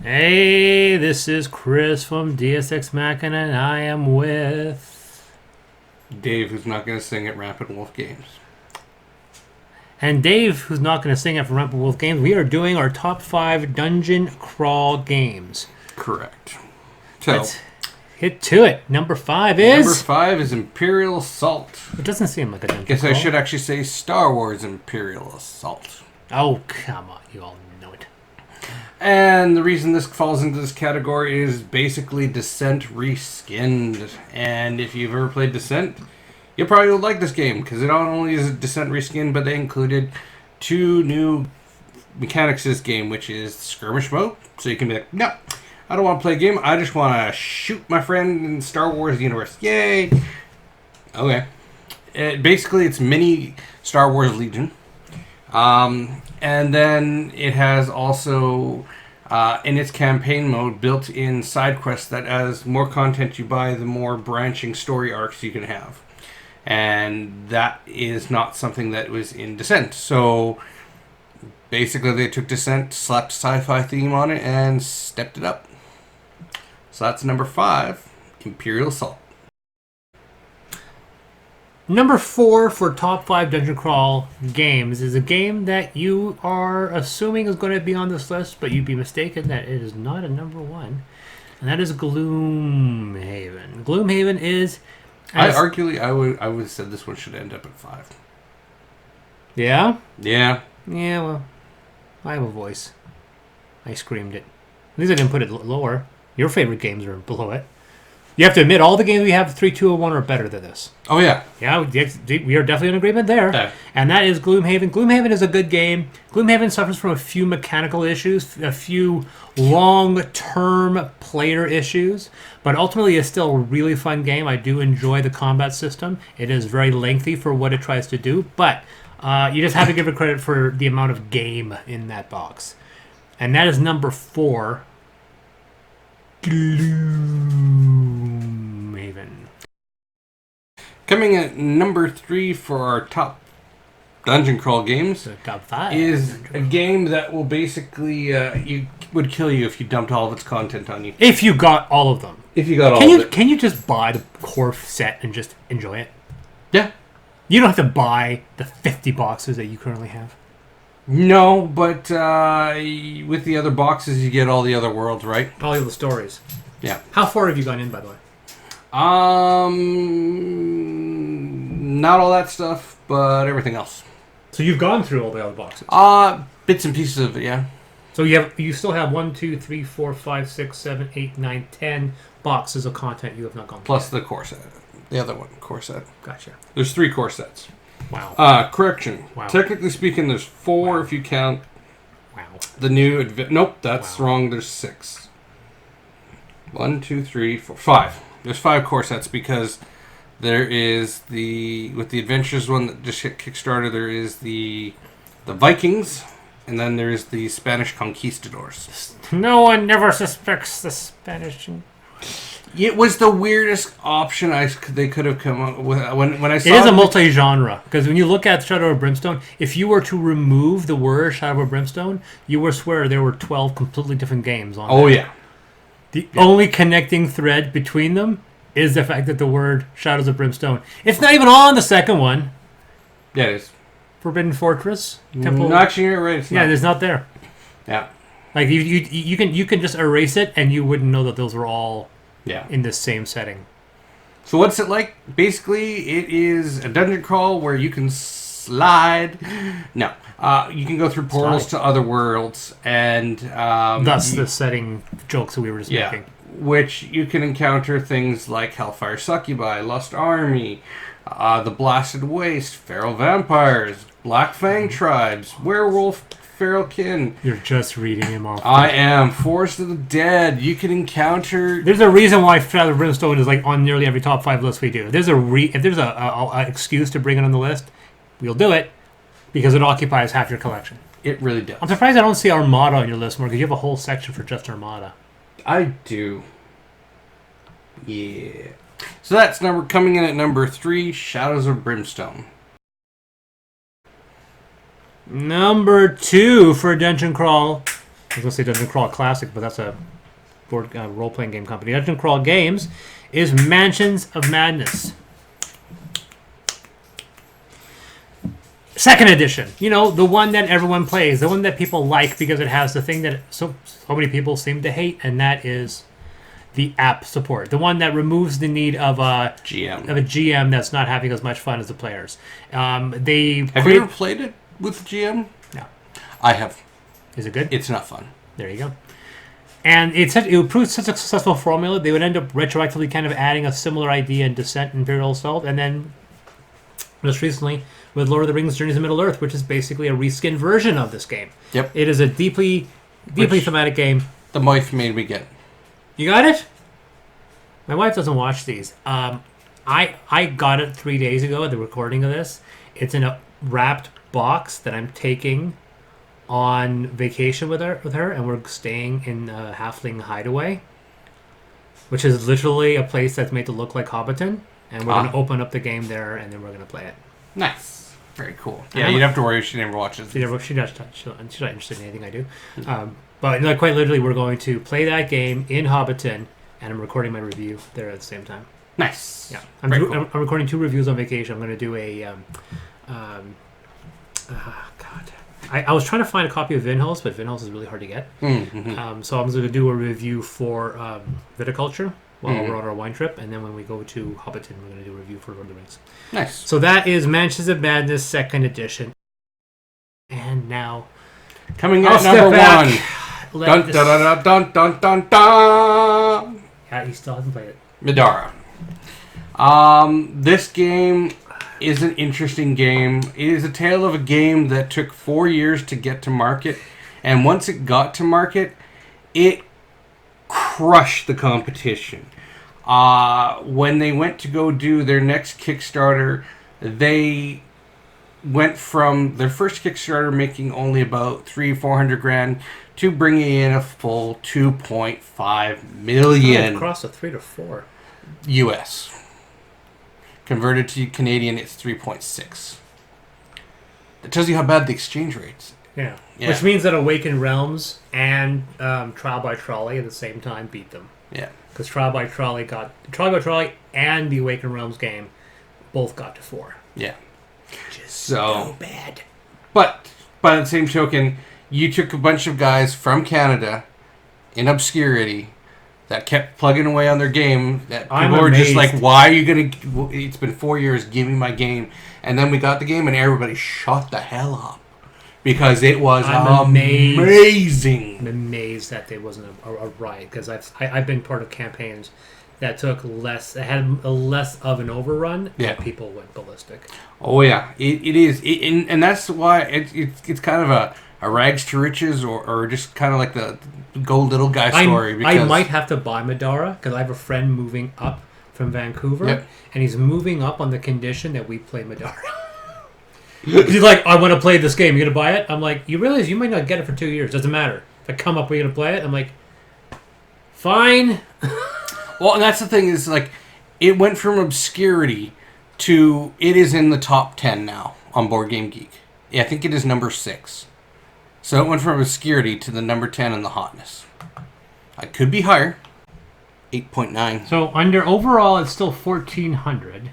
Hey, this is Chris from DSX Machina, and I am with... Dave, who's not going to sing at Rapid Wolf Games. And Dave, who's not going to sing it for Rapid Wolf Games. We are doing our top 5 dungeon crawl games. Correct. So, Let's hit to it. Number 5 is... Number 5 is Imperial Assault. It doesn't seem like a dungeon Guess crawl. I should actually say Star Wars Imperial Assault. Oh, come on. You all know it. And the reason this falls into this category is basically Descent reskinned. And if you've ever played Descent, you probably would like this game, because it not only is Descent reskinned, but they included 2 new mechanics to this game, which is skirmish mode. So you can be like, no, I don't want to play a game. I just want to shoot my friend in the Star Wars universe. Yay! Okay. Basically, it's mini Star Wars Legion. And then it has also, in its campaign mode, built-in side quests that as more content you buy, the more branching story arcs you can have. And that is not something that was in Descent. So basically they took Descent, slapped a sci-fi theme on it, and stepped it up. So that's number 5, Imperial Assault. Number 4 for top 5 dungeon crawl games is a game that you are assuming is going to be on this list, but you'd be mistaken that it is not a number 1. And that is Gloomhaven. Gloomhaven is... I would have said this one should end up at 5. Yeah? Yeah. Yeah, well, I have a voice. I screamed it. At least I didn't put it lower. Your favorite games are below it. You have to admit, all the games we have, 3, 2, or 1, are better than this. Oh, yeah. Yeah, we are definitely in agreement there. Yeah. And that is Gloomhaven. Gloomhaven is a good game. Gloomhaven suffers from a few mechanical issues, a few long-term player issues, but ultimately it's still a really fun game. I do enjoy the combat system. It is very lengthy for what it tries to do, but you just have to give it credit for the amount of game in that box. And that is number 4, Gloomhaven. Coming at number 3 for our top dungeon crawl games So top 5 is a game that will basically would kill you if you dumped all of its content on you. If you got all of them. If you got all Can of it. you just buy the core set and just enjoy it? Yeah. You don't have to buy the 50 boxes that you currently have. No, but with the other boxes you get all the other worlds, right? All of the stories. Yeah. How far have you gone in, by the way? Not all that stuff, but everything else. So you've gone through all the other boxes. Bits and pieces of it, yeah. So you still have 1, 2, 3, 4, 5, 6, 7, 8, 9, 10 boxes of content you have not gone through. Plus the core set. The other one, core set. Gotcha. There's 3 core sets. Wow. Correction. Wow. Technically speaking, there's 4 if you count Wow. the new... Nope, that's Wow. wrong. There's 6. 1, 2, 3, 4, 5. There's 5 core sets because there is with the Adventures one that just hit Kickstarter, there is the Vikings, and then there's the Spanish Conquistadors. No one never suspects the Spanish... It was the weirdest option they could have come up with. When I saw It is a multi-genre, because when you look at Shadow of Brimstone, if you were to remove the word Shadow of Brimstone, you would swear there were 12 completely different games on Oh, there. yeah. The only connecting thread between them is the fact that the word Shadows of Brimstone. It's not even on the second one. Yeah, it is. Forbidden Fortress, Temple. No, actually, you're right. It's Yeah, not. it's not there. Yeah. Like you can just erase it and you wouldn't know that those were all Yeah. in the same setting. So what's it like? Basically, it is a dungeon crawl where you can slide. No. You can go through portals to other worlds, and Thus the setting jokes that we were just making. which you can encounter things like Hellfire Succubi, Lust Army, the Blasted Waste, Feral Vampires, Black Fang Tribes, Werewolf, Feral Kin. You're just reading him off. I am Forest of the Dead. You can encounter. There's a reason why Shadow of Brimstone is like on nearly every top 5 list we do. If there's a excuse to bring it on the list, we'll do it because it occupies half your collection. It really does. I'm surprised I don't see Armada on your list more because you have a whole section for just Armada. I do. Yeah. So that's coming in at number 3, Shadows of Brimstone. Number 2 for Dungeon Crawl I was going to say Dungeon Crawl Classic, but that's a board role-playing game company. Dungeon Crawl Games is Mansions of Madness. Second edition. You know, the one that everyone plays, the one that people like because it has the thing that so many people seem to hate, and that is the app support. The one that removes the need of a GM that's not having as much fun as the players. Have you ever played it with the GM? No. I have. Is it good? It's not fun. There you go. And it proved such a successful formula, they would end up retroactively kind of adding a similar idea in Descent and Imperial Assault, and then most recently with Lord of the Rings Journeys to Middle-earth, which is basically a reskinned version of this game. Yep. It is a deeply thematic game. The wife made me get. You got it? My wife doesn't watch these. I got it 3 days ago at the recording of this. It's in a wrapped box that I'm taking on vacation with her, and we're staying in Halfling Hideaway, which is literally a place that's made to look like Hobbiton, and we're going to open up the game there, and then we're going to play it. Nice. Very cool. Yeah, you'd have to worry if she never watches. She's not interested in anything I do. But no, quite literally, we're going to play that game in Hobbiton, and I'm recording my review there at the same time. Nice. Yeah, cool. I'm recording 2 reviews on vacation. I'm going to do a I was trying to find a copy of Vinhos, but Vinhos is really hard to get. Mm-hmm. So I'm going to do a review for Viticulture while we're on our wine trip, and then when we go to Hobbiton, we're going to do a review for Lord of the Rings. Nice. So that is Mansions of Madness 2nd edition. And now, coming at number 1. Dun, dun, dun, dun, dun, dun, dun. Yeah, he still hasn't played it. Midara. This game is an interesting game. It is a tale of a game that took 4 years to get to market, and once it got to market, it crushed the competition. When they went to go do their next Kickstarter, they went from their first Kickstarter making only about $300,000-400,000 to bringing in a full $2.5 million. Across the 3 to 4 US. Converted to Canadian, it's 3.6. That tells you how bad the exchange rates. Yeah. Which means that Awakened Realms and Trial by Trolley at the same time beat them. Yeah. Because Trial by Trolley and the Awakened Realms game both got to 4. Yeah. Just so bad. But by the same token, you took a bunch of guys from Canada in obscurity that kept plugging away on their game. That people were just like, "Why are you gonna?" It's been 4 years. Give me my game. And then we got the game, and everybody shut the hell up because it was amazing. I'm amazed that there wasn't a riot, because I've been part of campaigns that took less. It had less of an overrun. Yeah. And people went ballistic. Oh yeah, it is, and that's why it's kind of a rags to riches, or just kind of like the go little guy story. Because I might have to buy Midara because I have a friend moving up from Vancouver, Yep. and he's moving up on the condition that we play Midara. He's like, I want to play this game. You gonna buy it? I'm like, you realize you might not get it for 2 years. Doesn't matter. If I come up, we're gonna play it. I'm like, fine. Well, and that's the thing is, like, it went from obscurity to it is in the top 10 now on Board Game Geek. Yeah, I think it is number 6. So it went from obscurity to the number 10 in the hotness. I could be higher. 8.9. So under overall, it's still 1,400.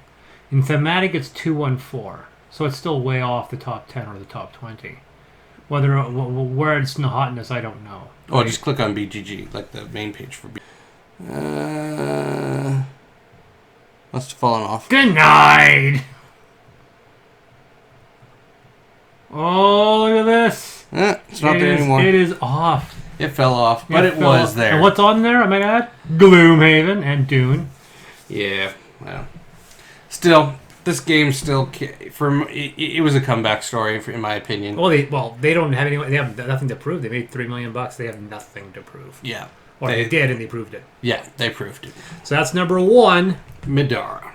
In thematic, it's 214. So it's still way off the top 10 or the top 20. Where it's in the hotness, I don't know. Oh, just click on BGG, like the main page for BGG. Must have fallen off. Denied! Oh, look at this. It's not there anymore. It is off. It fell off, but it was there. And what's on there, I might add? Gloomhaven and Dune. Yeah, well. Still, this game still... It was a comeback story, in my opinion. Well, they don't have any... They have nothing to prove. They made $3 million. They have nothing to prove. Yeah. Or they did, and they proved it. Yeah, they proved it. So that's number 1. Midara.